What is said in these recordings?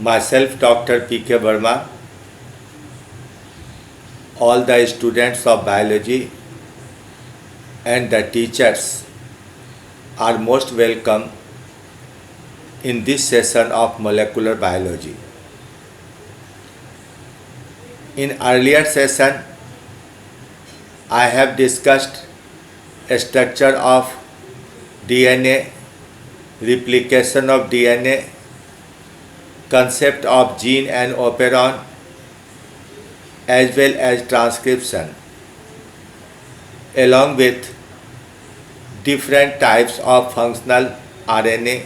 Myself, Dr. P.K. Verma, all the students of biology and the teachers are most welcome in this session of molecular biology. In earlier session, I have discussed structure of DNA, replication of DNA, concept of gene and operon, as well as transcription, along with different types of functional RNA,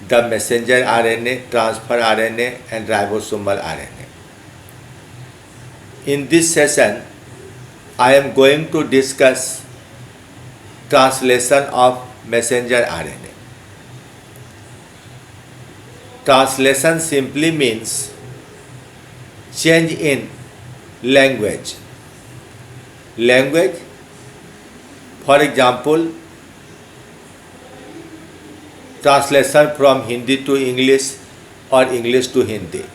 the messenger RNA, transfer RNA, and ribosomal RNA. In this session, I am going to discuss translation of messenger RNA. Translation simply means change in language. Language, for example, translation from Hindi to English or English to Hindi.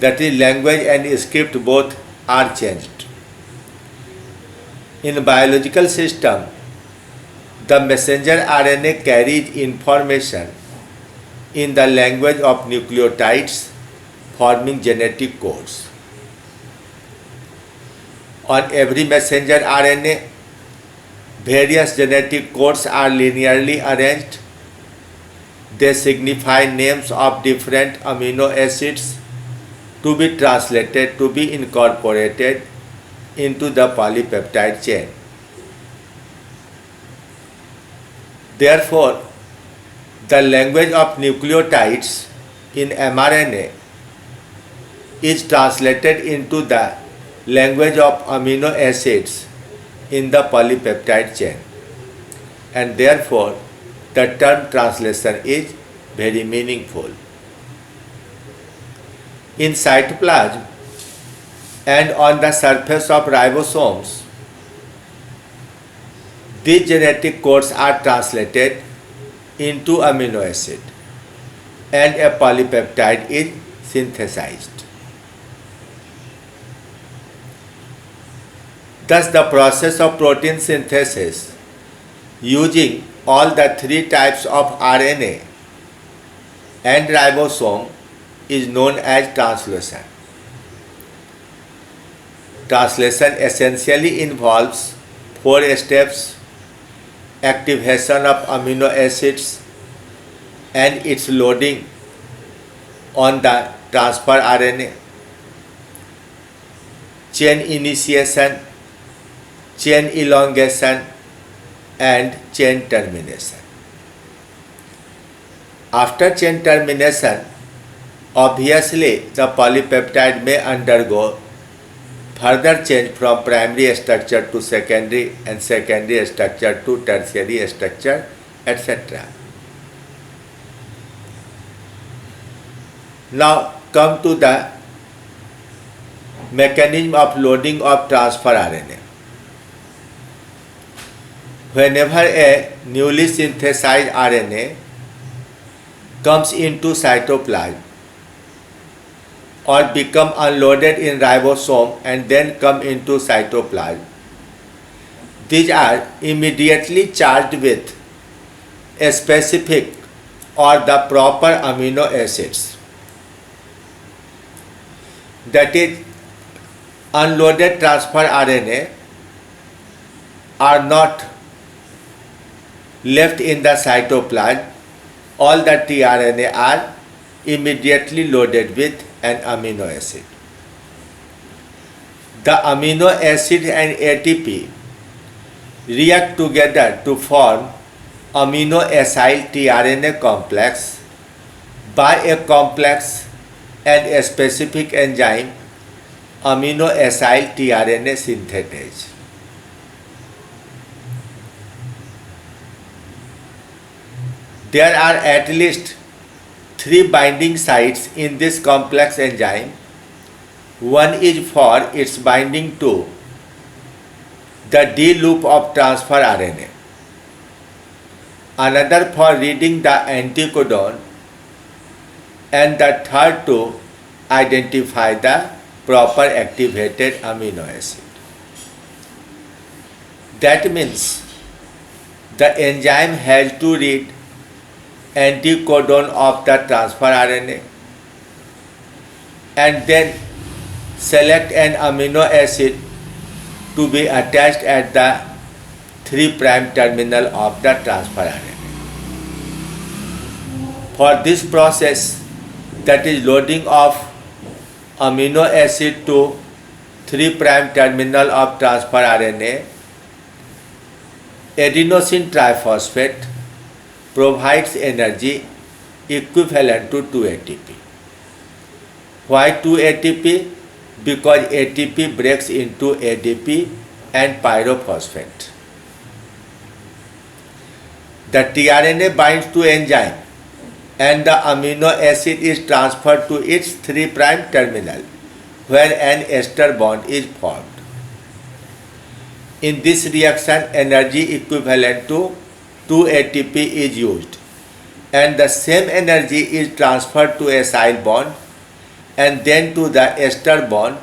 That is, language and script both are changed. In biological system, the messenger RNA carries information in the language of nucleotides, forming genetic codes. On every messenger RNA, various genetic codes are linearly arranged. They signify names of different amino acids to be translated, to be incorporated into the polypeptide chain. Therefore, the language of nucleotides in mRNA is translated into the language of amino acids in the polypeptide chain, and therefore the term translation is very meaningful. In cytoplasm and on the surface of ribosomes, these genetic codes are translated into amino acid and a polypeptide is synthesized. Thus, the process of protein synthesis using all the three types of RNA and ribosome is known as translation. Translation essentially involves four steps: activation of amino acids and its loading on the transfer RNA, chain initiation, chain elongation, and chain termination. After chain termination, obviously the polypeptide may undergo further change from primary structure to secondary and secondary structure to tertiary structure, etc. Now come to the mechanism of loading of transfer RNA. Whenever a newly synthesized RNA comes into cytoplasm or become unloaded in ribosome and then come into cytoplasm, these are immediately charged with a specific or the proper amino acids. That is, unloaded transfer RNA are not left in the cytoplasm. All the tRNA are immediately loaded with an amino acid. The amino acid and ATP react together to form amino acyl tRNA complex by a complex and a specific enzyme, amino acyl tRNA synthetase. There are at least 3 binding sites in this complex enzyme. One is for its binding to the D loop of transfer RNA, another for reading the anticodon, and the third to identify the proper activated amino acid. That means the enzyme has to read anticodon of the transfer RNA and then select an amino acid to be attached at the 3' terminal of the transfer RNA. For this process, that is loading of amino acid to 3' terminal of transfer RNA, adenosine triphosphate provides energy equivalent to 2 ATP. Why 2 ATP? Because ATP breaks into ADP and pyrophosphate. The tRNA binds to enzyme and the amino acid is transferred to its 3' terminal where an ester bond is formed. In this reaction, energy equivalent to 2 ATP is used and the same energy is transferred to a acyl bond and then to the ester bond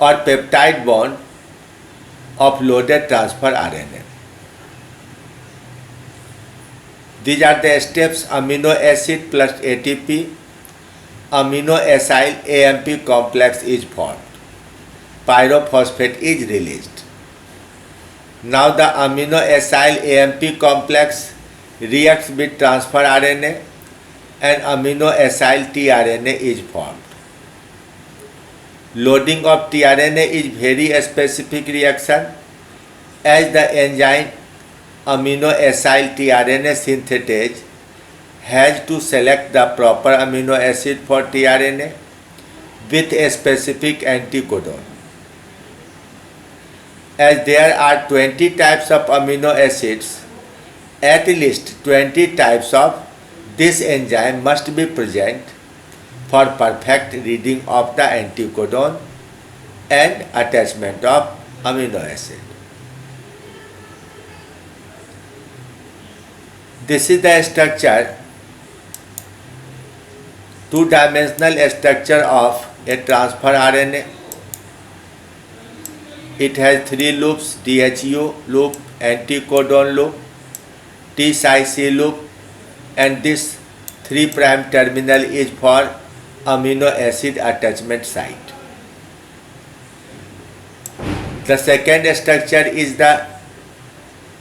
or peptide bond of loaded transfer RNA. These are the steps: amino acid plus ATP, amino acyl AMP complex is formed, pyrophosphate is released. Now the amino acyl AMP complex reacts with transfer RNA and amino acyl tRNA is formed. Loading of tRNA is very specific reaction as the enzyme amino acyl tRNA synthetase has to select the proper amino acid for tRNA with a specific anticodon. As there are 20 types of amino acids, at least 20 types of this enzyme must be present for perfect reading of the anticodon and attachment of amino acid. This is the structure, two-dimensional structure of a transfer RNA. It has 3 loops: DHU loop, anticodon loop, T-Cy loop, and this 3' terminal is for amino acid attachment site. The second structure is the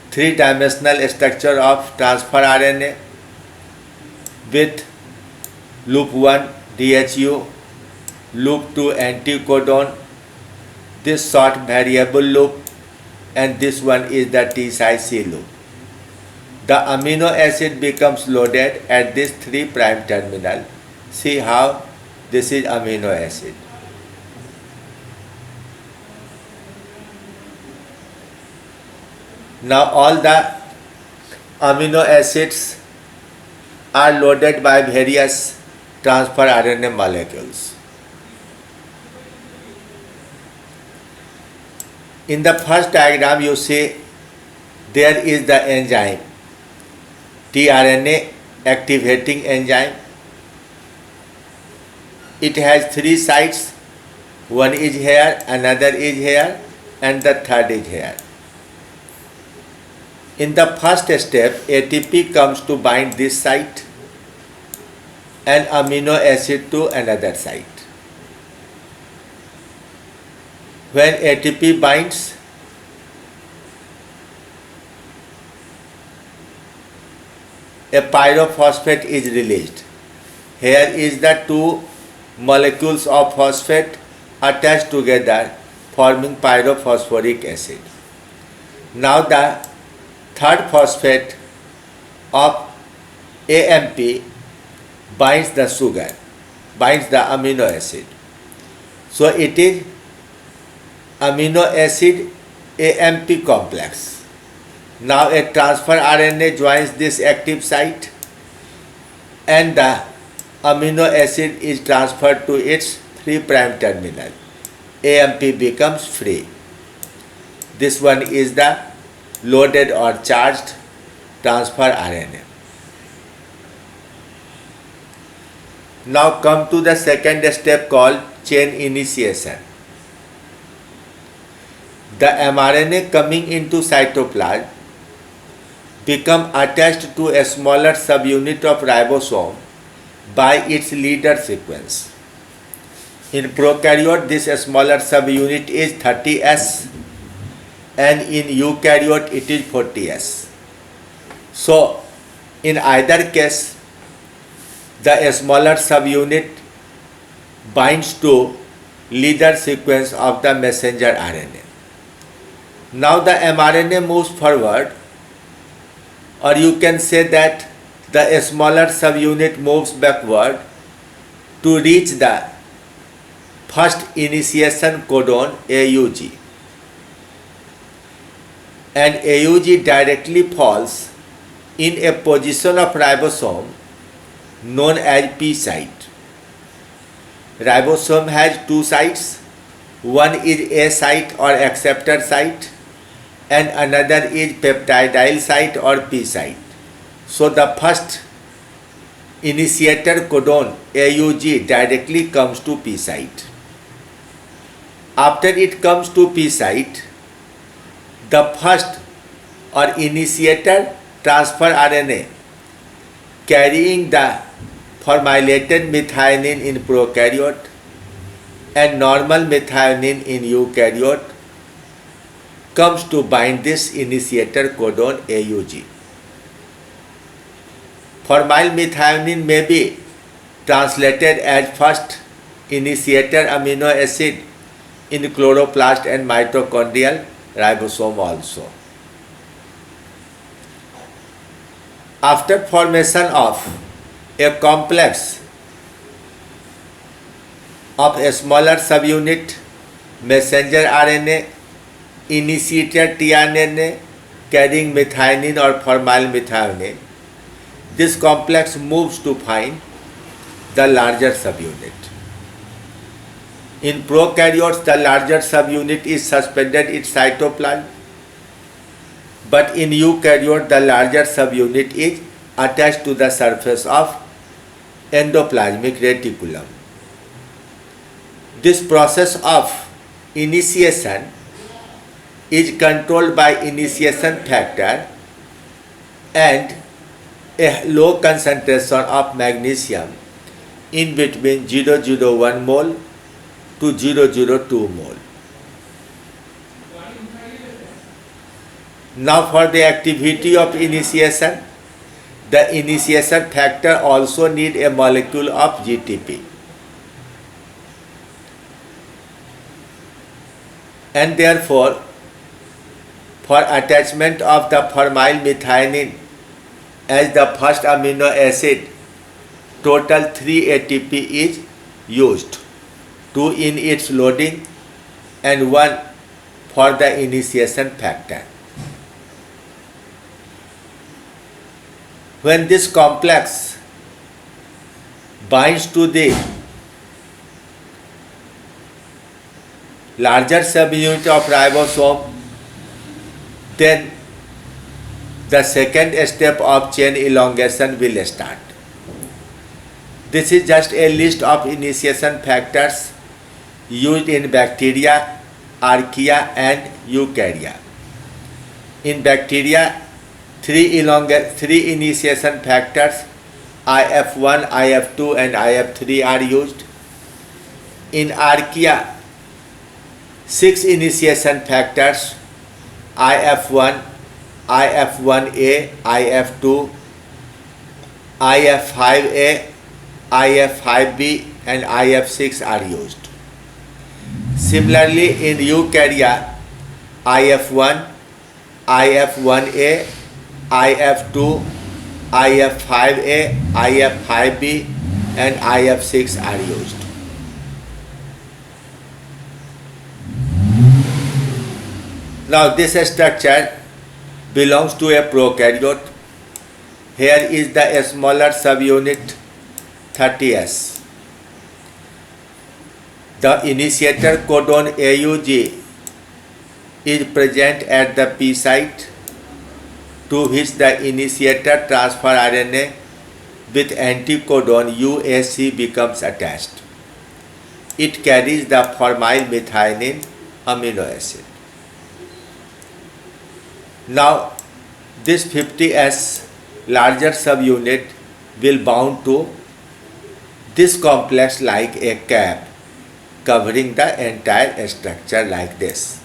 3-dimensional structure of transfer RNA with loop 1 DHU, loop 2 anticodon, this short variable loop, and this one is the T-Cy loop. The amino acid becomes loaded at this 3' terminal. See how this is amino acid. Now all the amino acids are loaded by various transfer RNA molecules. In the first diagram you see there is the enzyme, tRNA activating enzyme. It has 3 sites, one is here, another is here, and the third is here. In the first step, ATP comes to bind this site and amino acid to another site. When ATP binds, a pyrophosphate is released. Here is the 2 molecules of phosphate attached together forming pyrophosphoric acid. Now the third phosphate of AMP binds the sugar, binds the amino acid. So it is amino acid AMP complex. Now a transfer RNA joins this active site and the amino acid is transferred to its 3' terminal. AMP becomes free. This one is the loaded or charged transfer RNA. Now come to the second step called chain initiation. The mRNA coming into cytoplasm become attached to a smaller subunit of ribosome by its leader sequence. In prokaryote, this smaller subunit is 30S and in eukaryote it is 40S. So, in either case, the smaller subunit binds to leader sequence of the messenger RNA. Now the mRNA moves forward, or you can say that the smaller subunit moves backward to reach the first initiation codon AUG. And AUG directly falls in a position of ribosome known as P site. Ribosome has two sites, one is A site or acceptor site and another is peptidyl site or P site. So the first initiator codon AUG directly comes to P site. After it comes to P site, the first or initiator transfer RNA carrying the formilated methionine in prokaryote and normal methionine in eukaryote comes to bind this initiator codon AUG. Formyl methionine may be translated as first initiator amino acid in chloroplast and mitochondrial ribosome also. After formation of a complex of a smaller subunit messenger RNA, initiator tRNA carrying methionine or formyl methionine, this complex moves to find the larger subunit. In prokaryotes, the larger subunit is suspended in cytoplasm, but in eukaryote, the larger subunit is attached to the surface of endoplasmic reticulum. This process of initiation is controlled by initiation factor and a low concentration of magnesium in between 0.001 mole to 0.02 mole. Now for the activity of initiation, the initiation factor also need a molecule of GTP. And therefore, for attachment of the formyl methionine as the first amino acid, total 3 ATP is used, 2 in its loading and 1 for the initiation factor. When this complex binds to the larger subunit of ribosome, then the second step of chain elongation will start. This is just a list of initiation factors used in bacteria, archaea and eukarya. In bacteria, three initiation factors IF1, IF2 and IF3 are used. In archaea, 6 initiation factors IF1, IF1A, IF2, IF5A, IF5B and IF6 are used. Similarly, in eukarya, IF1, IF1A, IF2, IF5A, IF5B and IF6 are used. Now this structure belongs to a prokaryote. Here is the smaller subunit 30S. The initiator codon AUG is present at the P site, to which the initiator transfer RNA with anticodon UAC becomes attached. It carries the formyl methionine amino acid. Now this 50S larger subunit will bound to this complex like a cap covering the entire structure like this.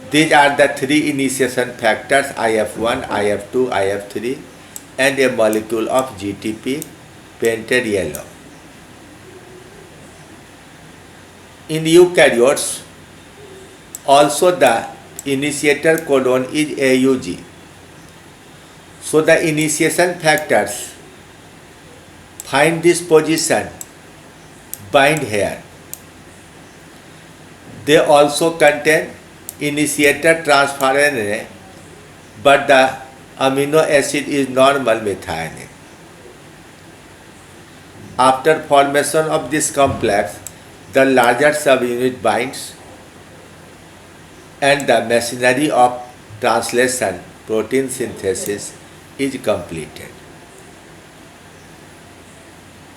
These are the three initiation factors IF1, IF2, IF3 and a molecule of GTP painted yellow. In eukaryotes, also the initiator codon is AUG. So the initiation factors find this position, bind here. They also contain initiator transfer RNA, but the amino acid is normal methionine. After formation of this complex, the larger subunit binds and the machinery of translation protein synthesis is completed.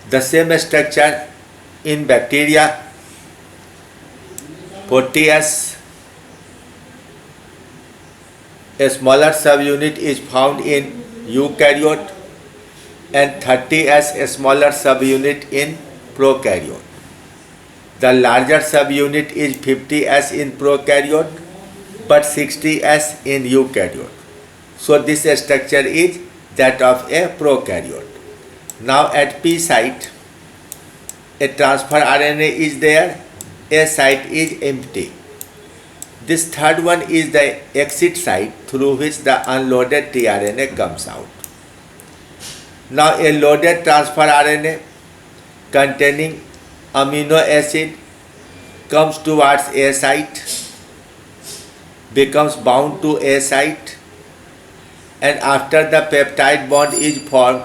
The same structure in bacteria, 40S, a smaller subunit is found in eukaryote and 30S, a smaller subunit in prokaryote. The larger subunit is 50S in prokaryote but 60S in eukaryote. So this structure is that of a prokaryote. Now at P site, a transfer RNA is there, A site is empty. This third one is the exit site through which the unloaded tRNA comes out. Now a loaded transfer RNA containing amino acid comes towards A site, becomes bound to A site, and after the peptide bond is formed,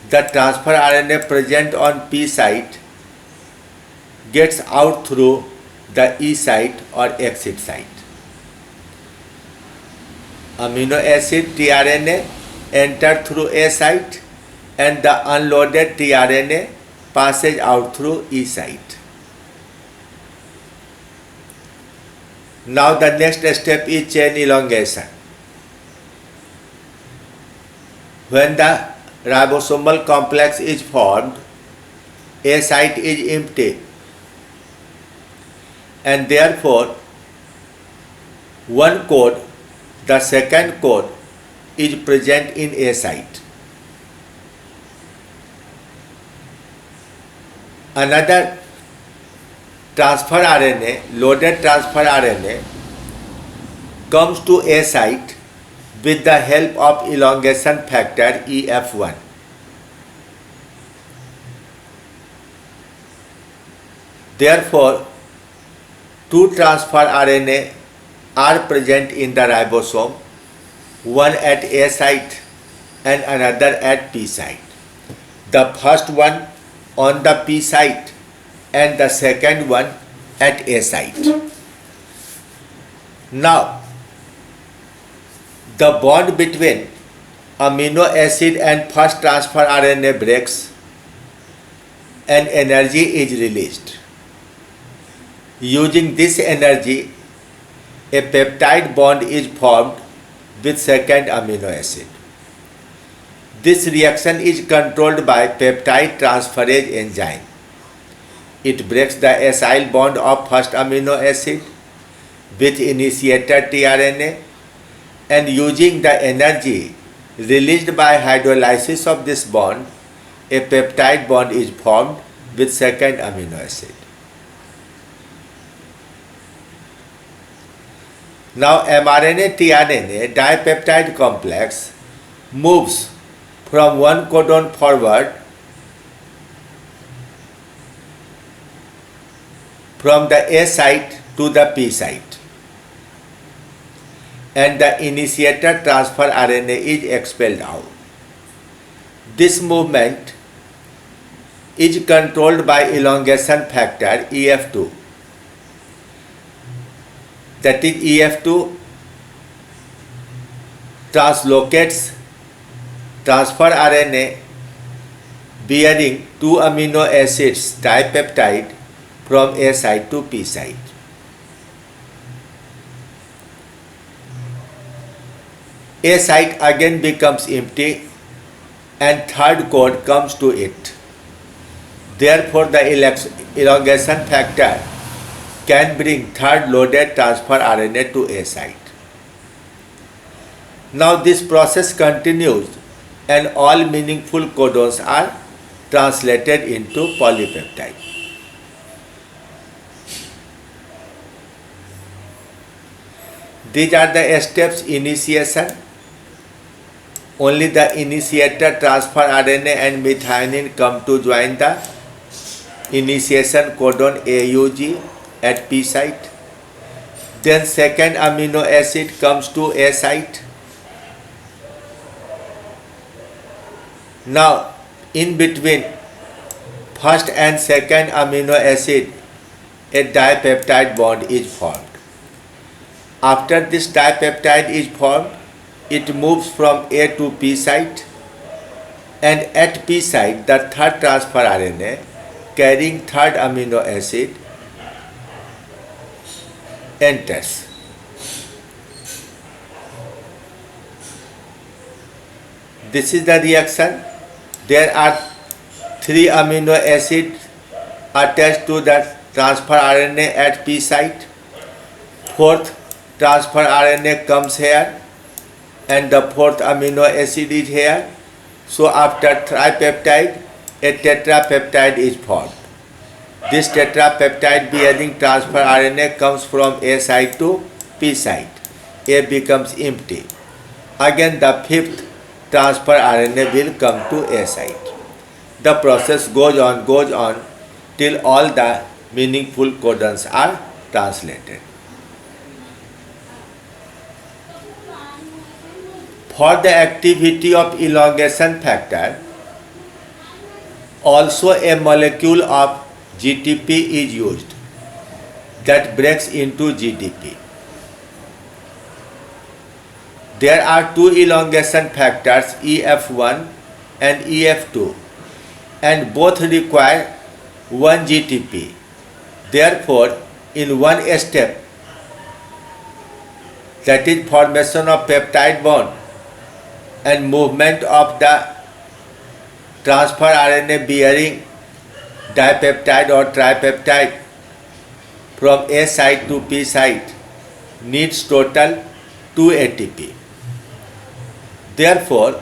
the transfer RNA present on P site gets out through the E site or exit site. Amino acid tRNA enter through A site and the unloaded tRNA passes out through E site. Now the next step is chain elongation. When the ribosomal complex is formed, A site is empty and therefore one code, the second code, is present in A site. Another transfer RNA, loaded transfer RNA, comes to A site with the help of elongation factor EF1. Therefore, two transfer RNA are present in the ribosome, one at A site and another at P site. The first one on the P site and the second one at A site. Now, the bond between amino acid and first transfer RNA breaks and energy is released. Using this energy, a peptide bond is formed with second amino acid. This reaction is controlled by peptide transferase enzyme. It breaks the acyl bond of first amino acid with initiator tRNA, and using the energy released by hydrolysis of this bond, a peptide bond is formed with second amino acid. Now mRNA tRNA dipeptide complex moves from one codon forward from the A site to the P site, and the initiator transfer RNA is expelled out. This movement is controlled by elongation factor EF2. That is, EF2 translocates transfer RNA bearing 2 amino acids dipeptide from A site to P site. A site again becomes empty and third code comes to it. Therefore, the elongation factor can bring third loaded transfer RNA to A site. Now this process continues and all meaningful codons are translated into polypeptide. These are the steps: initiation. Only the initiator transfer RNA and methionine come to join the initiation codon AUG at P site. Then second amino acid comes to A site. Now in between first and second amino acid a dipeptide bond is formed. After this dipeptide is formed, it moves from A to P site, and at P site the third transfer RNA carrying third amino acid enters. This is the reaction. There are 3 amino acids attached to the transfer RNA at P site. Fourth transfer RNA comes here and the fourth amino acid is here. So after tripeptide, a tetrapeptide is formed. This tetrapeptide bearing transfer RNA comes from A site to P site. A becomes empty. Again the fifth transfer RNA will come to A site. The process goes on till all the meaningful codons are translated. For the activity of elongation factor, also a molecule of GTP is used that breaks into GDP. There are 2 elongation factors, EF1 and EF2, and both require 1 GTP. Therefore, in one step, that is formation of peptide bond and movement of the transfer RNA bearing dipeptide or tripeptide from A site to P site needs total 2 ATP. Therefore,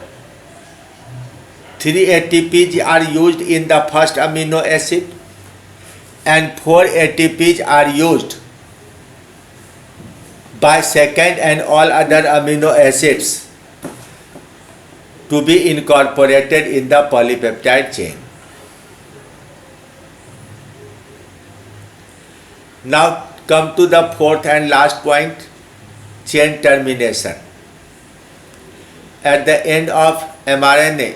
3 ATPs are used in the first amino acid and 4 ATPs are used by second and all other amino acids to be incorporated in the polypeptide chain. Now come to the fourth and last point, chain termination. At the end of mRNA,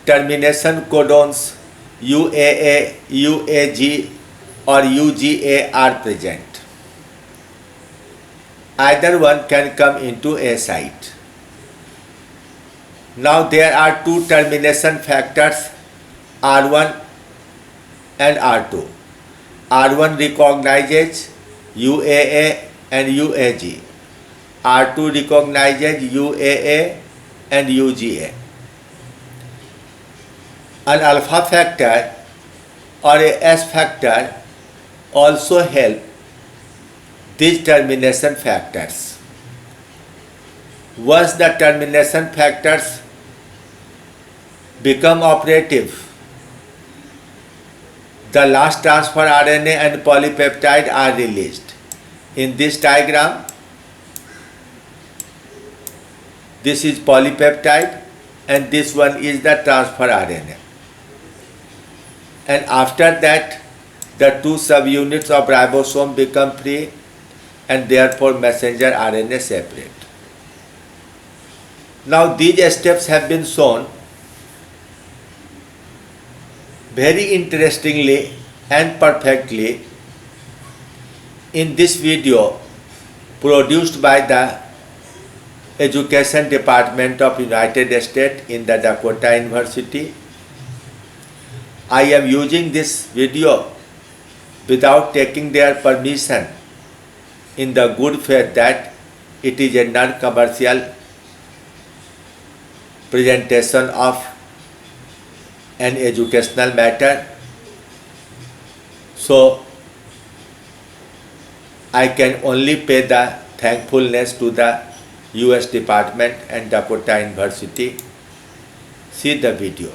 termination codons UAA, UAG or UGA are present. Either one can come into A site. Now there are 2 termination factors, R1 and R2. R1 recognizes UAA and UAG. R2 recognizes UAA and UGA. An alpha factor or a S factor also help these termination factors. Once the termination factors become operative, the last transfer RNA and polypeptide are released. In this diagram, this is polypeptide and this one is the transfer RNA. And after that, the 2 subunits of ribosome become free and therefore messenger RNA separate. Now these steps have been shown very interestingly and perfectly in this video produced by the Education Department of United States in the Dakota University. I am using this video without taking their permission in the good faith that it is a non-commercial presentation of an educational matter. So I can only pay the thankfulness to the US Department and Dakota University. See the video.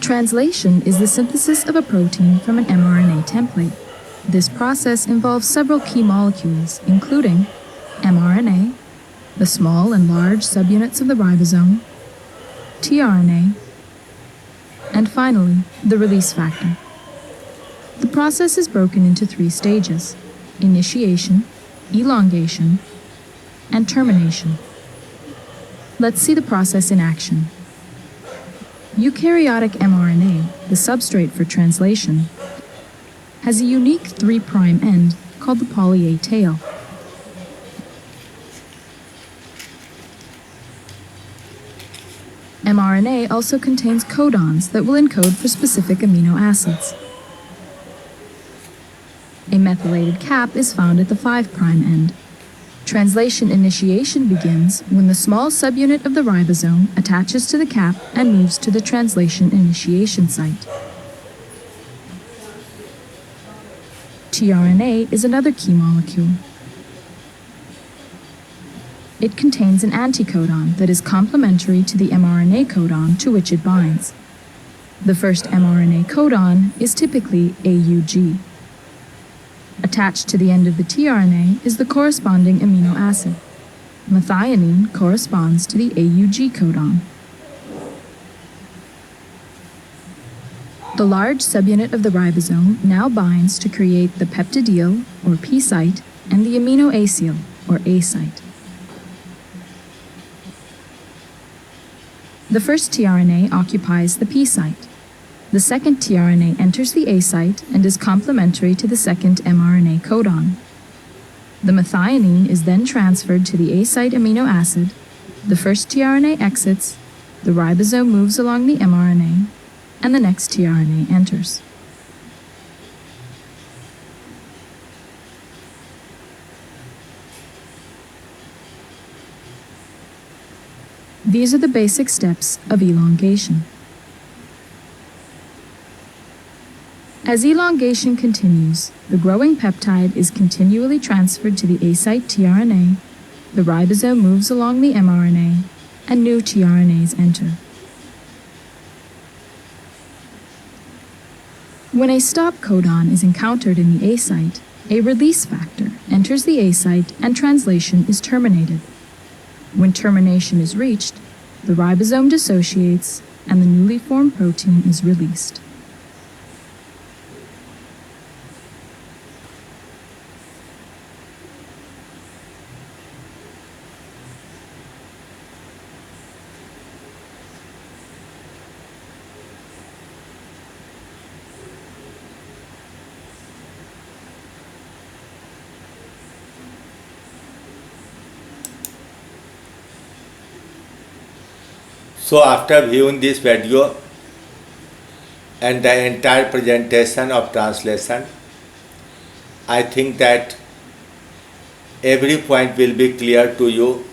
Translation is the synthesis of a protein from an mRNA template. This process involves several key molecules, including mRNA, the small and large subunits of the ribosome, tRNA, and finally, the release factor. The process is broken into 3 stages: initiation, elongation, and termination. Let's see the process in action. Eukaryotic mRNA, the substrate for translation, has a unique 3' end called the poly A tail. mRNA also contains codons that will encode for specific amino acids. A methylated cap is found at the 5' end. Translation initiation begins when the small subunit of the ribosome attaches to the cap and moves to the translation initiation site. tRNA is another key molecule. It contains an anticodon that is complementary to the mRNA codon to which it binds. The first mRNA codon is typically AUG. Attached to the end of the tRNA is the corresponding amino acid. Methionine corresponds to the AUG codon. The large subunit of the ribosome now binds to create the peptidyl, or P site, and the aminoacyl, or A site. The first tRNA occupies the P site. The second tRNA enters the A site and is complementary to the second mRNA codon. The methionine is then transferred to the A site amino acid, the first tRNA exits, the ribosome moves along the mRNA, and the next tRNA enters. These are the basic steps of elongation. As elongation continues, the growing peptide is continually transferred to the A site tRNA, the ribosome moves along the mRNA, and new tRNAs enter. When a stop codon is encountered in the A site, a release factor enters the A site and translation is terminated. When termination is reached, the ribosome dissociates and the newly formed protein is released. So after viewing this video and the entire presentation of translation, I think that every point will be clear to you.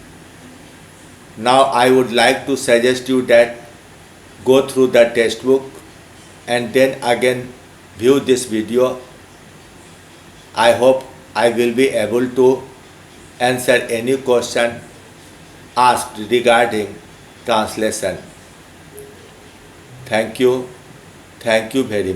Now I would like to suggest you that go through the textbook and then again view this video. I hope I will be able to answer any question asked regarding translation. Thank you very much.